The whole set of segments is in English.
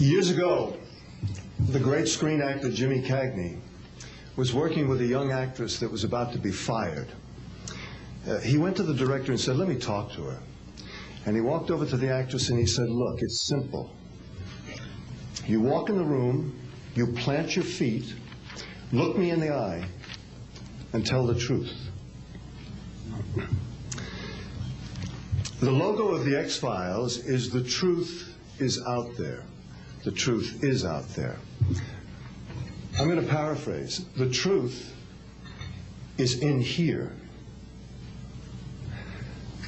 Years ago, the great screen actor Jimmy Cagney was working with a young actress that was about to be fired. He went to the director and said, "Let me talk to her." And he walked over to the actress and he said, "Look, it's simple. You walk in the room, you plant your feet, look me in the eye, and tell the truth." The logo of the X-Files is "The truth is out there." The truth is out there. I'm going to paraphrase. The truth is in here.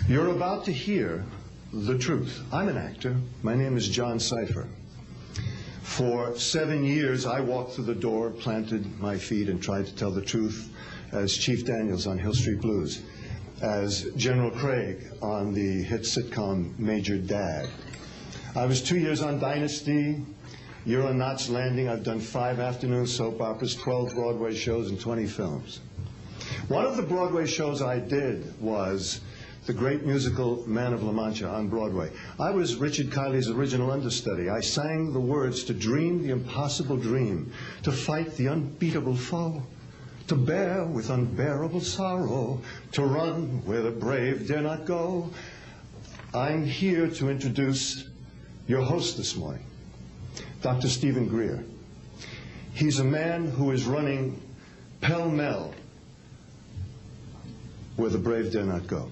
You're about to hear the truth. I'm an actor. My name is John Cipher. For 7 years, I walked through the door, planted my feet, and tried to tell the truth as Chief Daniels on Hill Street Blues, as General Craig on the hit sitcom Major Dad. I was 2 years on Dynasty. You're on Knots Landing. I've done 5 afternoon soap operas, 12 Broadway shows, and 20 films. One of the Broadway shows I did was the great musical Man of La Mancha on Broadway. I was Richard Kiley's original understudy. I sang the words to dream the impossible dream, to fight the unbeatable foe, to bear with unbearable sorrow, to run where the brave dare not go. I'm here to introduce your host this morning, Dr. Stephen Greer. He's a man who is running pell-mell where the brave dare not go.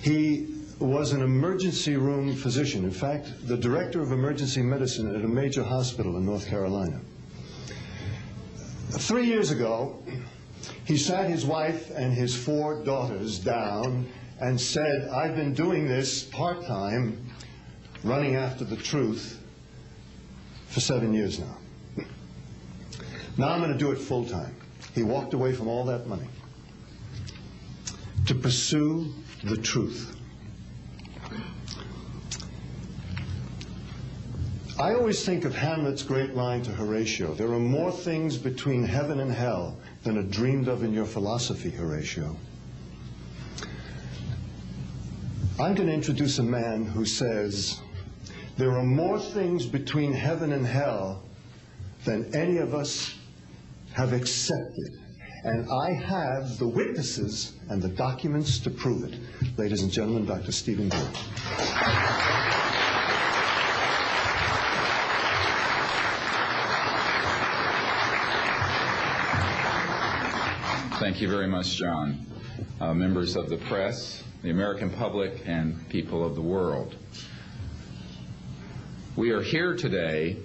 He was an emergency room physician. In fact, the director of emergency medicine at a major hospital in North Carolina. 3 years ago, he sat his wife and his 4 daughters down and said, "I've been doing this part-time, running after the truth, for 7 years now. Now I'm going to do it full-time." He walked away from all that money to pursue the truth. I always think of Hamlet's great line to Horatio, "There are more things between heaven and hell than are dreamed of in your philosophy, Horatio." I'm going to introduce a man who says, there are more things between heaven and hell than any of us have accepted. And I have the witnesses and the documents to prove it. Ladies and gentlemen, Dr. Stephen Greer. Thank you very much, John. Members of the press, the American public, and people of the world. We are here today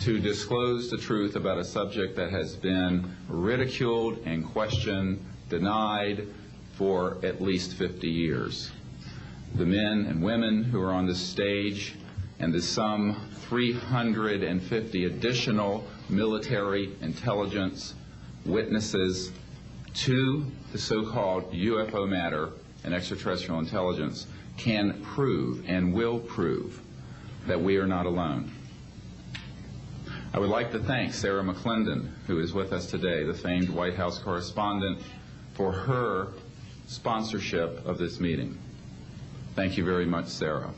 to disclose the truth about a subject that has been ridiculed and questioned, denied for at least 50 years. The men and women who are on this stage and the some 350 additional military intelligence witnesses to the so-called UFO matter and extraterrestrial intelligence can prove and will prove that we are not alone. I would like to thank Sarah McClendon, who is with us today, the famed White House correspondent, for her sponsorship of this meeting. Thank you very much, Sarah.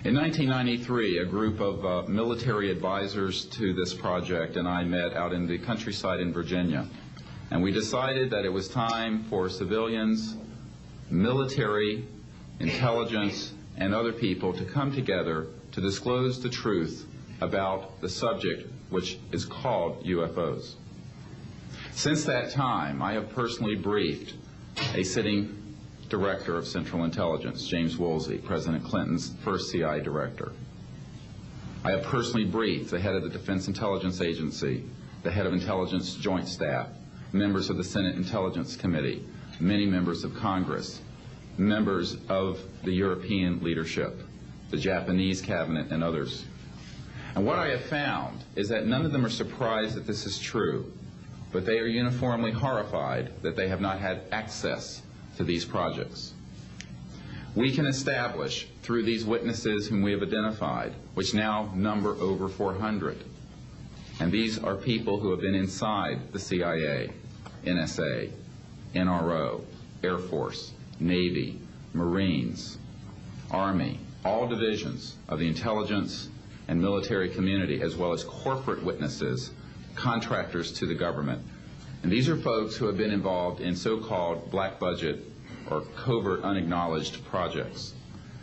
In 1993, a group of military advisors to this project and I met out in the countryside in Virginia. And we decided that it was time for civilians, military, intelligence, and other people to come together to disclose the truth about the subject which is called UFOs. Since that time, I have personally briefed a sitting director of Central Intelligence, James Woolsey, President Clinton's first CI director. I have personally briefed the head of the Defense Intelligence Agency, the head of Intelligence Joint Staff, members of the Senate Intelligence Committee, many members of Congress, members of the European leadership, the Japanese cabinet, and others. And what I have found is that none of them are surprised that this is true, but they are uniformly horrified that they have not had access to these projects. We can establish through these witnesses whom we have identified, which now number over 400, and these are people who have been inside the CIA, NSA, NRO, Air Force, Navy, Marines, Army, all divisions of the intelligence and military community, as well as corporate witnesses, contractors to the government. And these are folks who have been involved in so-called black budget or covert unacknowledged projects.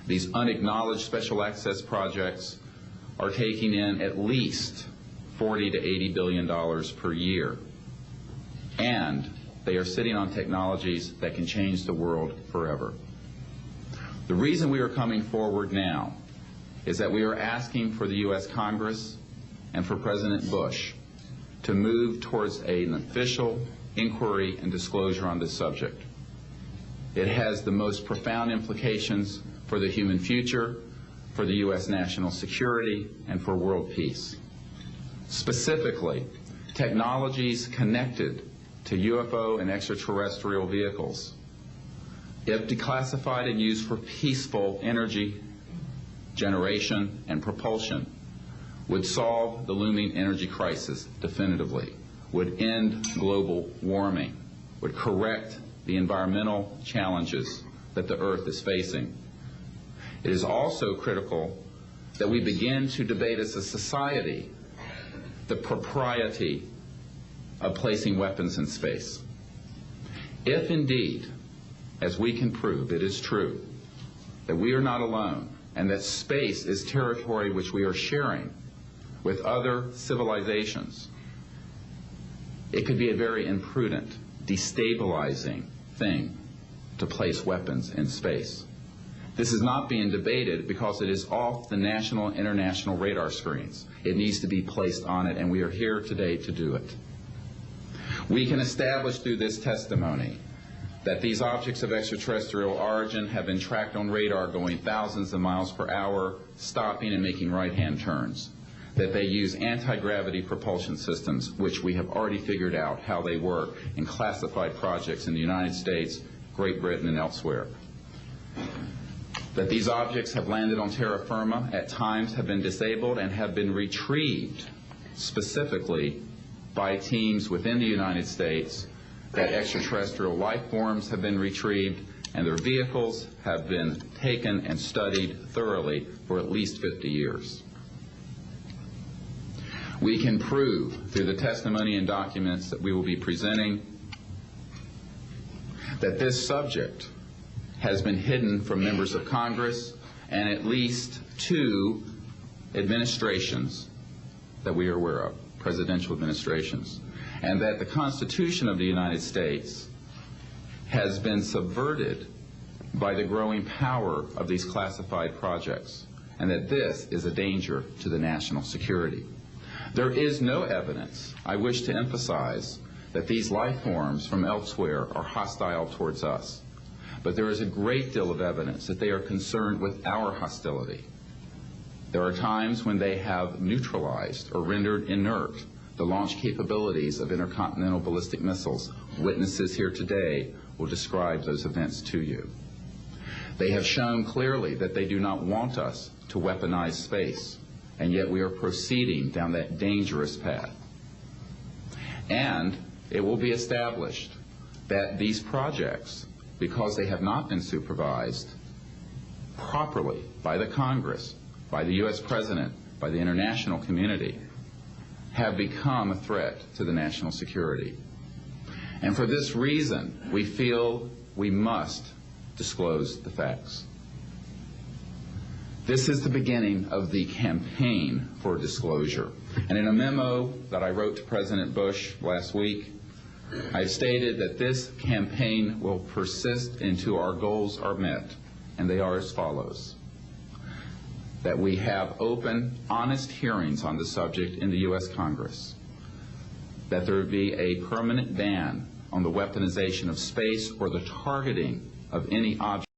These unacknowledged special access projects are taking in at least $40 to $80 billion per year. And they are sitting on technologies that can change the world forever. The reason we are coming forward now is that we are asking for the U.S. Congress and for President Bush to move towards an official inquiry and disclosure on this subject. It has the most profound implications for the human future, for the U.S. national security, and for world peace. Specifically, technologies connected to UFO and extraterrestrial vehicles, if declassified and used for peaceful energy generation and propulsion, would solve the looming energy crisis definitively, would end global warming, would correct the environmental challenges that the Earth is facing. It is also critical that we begin to debate as a society the propriety of placing weapons in space. If indeed, as we can prove, it is true that we are not alone and that space is territory which we are sharing with other civilizations, it could be a very imprudent, destabilizing thing to place weapons in space. This is not being debated because it is off the national and international radar screens. It needs to be placed on it, and we are here today to do it. We can establish through this testimony that these objects of extraterrestrial origin have been tracked on radar going thousands of miles per hour, stopping and making right-hand turns, that they use anti-gravity propulsion systems, which we have already figured out how they work in classified projects in the United States, Great Britain, and elsewhere, that these objects have landed on terra firma, at times have been disabled, and have been retrieved specifically by teams within the United States, that extraterrestrial life forms have been retrieved, and their vehicles have been taken and studied thoroughly for at least 50 years. We can prove through the testimony and documents that we will be presenting that this subject has been hidden from members of Congress and at least 2 administrations that we are aware of, presidential administrations, and that the Constitution of the United States has been subverted by the growing power of these classified projects, and that this is a danger to the national security. There is no evidence, I wish to emphasize, that these life forms from elsewhere are hostile towards us. But there is a great deal of evidence that they are concerned with our hostility. There are times when they have neutralized or rendered inert the launch capabilities of intercontinental ballistic missiles. Witnesses here today will describe those events to you. They have shown clearly that they do not want us to weaponize space, and yet we are proceeding down that dangerous path. And it will be established that these projects, because they have not been supervised properly by the Congress, by the U.S. President, by the international community, have become a threat to the national security. And for this reason, we feel we must disclose the facts. This is the beginning of the campaign for disclosure. And in a memo that I wrote to President Bush last week, I stated that this campaign will persist until our goals are met, and they are as follows: that we have open, honest hearings on the subject in the U.S. Congress, that there be a permanent ban on the weaponization of space or the targeting of any object